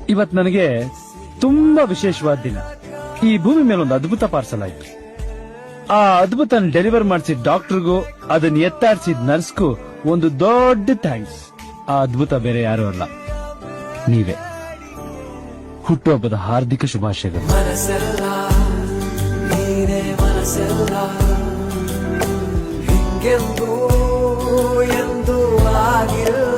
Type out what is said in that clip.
ಇವತ್ ನನಗೆ ತುಂಬಾ ವಿಶೇಷವಾದ ದಿನ. ಈ ಭೂಮಿ ಮೇಲೊಂದು ಅದ್ಭುತ ಪಾರ್ಸಲ್ ಆಯ್ತು. ಆ ಅದ್ಭುತ ಡೆಲಿವರ್ ಮಾಡಿಸಿದ ಡಾಕ್ಟರ್ಗೂ ಅದನ್ನ ಎತ್ತಾಡ್ಸಿದ ನರ್ಸ್ಗೂ ಒಂದು ದೊಡ್ಡ ಥ್ಯಾಂಕ್ಸ್. ಆ ಅದ್ಭುತ ಬೇರೆ ಯಾರು ಅಲ್ಲ, ನೀವೇ. ಹುಟ್ಟುಹಬ್ಬದ ಹಾರ್ದಿಕ ಶುಭಾಶಯಗಳು. ಮನಸ್ಸೆಲ್ಲ ನೀನೇ, ಮನಸ್ಸೆಲ್ಲ ಹಿಂಗೆಂದೂ ಎಂದು ಆಗಿಲ್ಲ.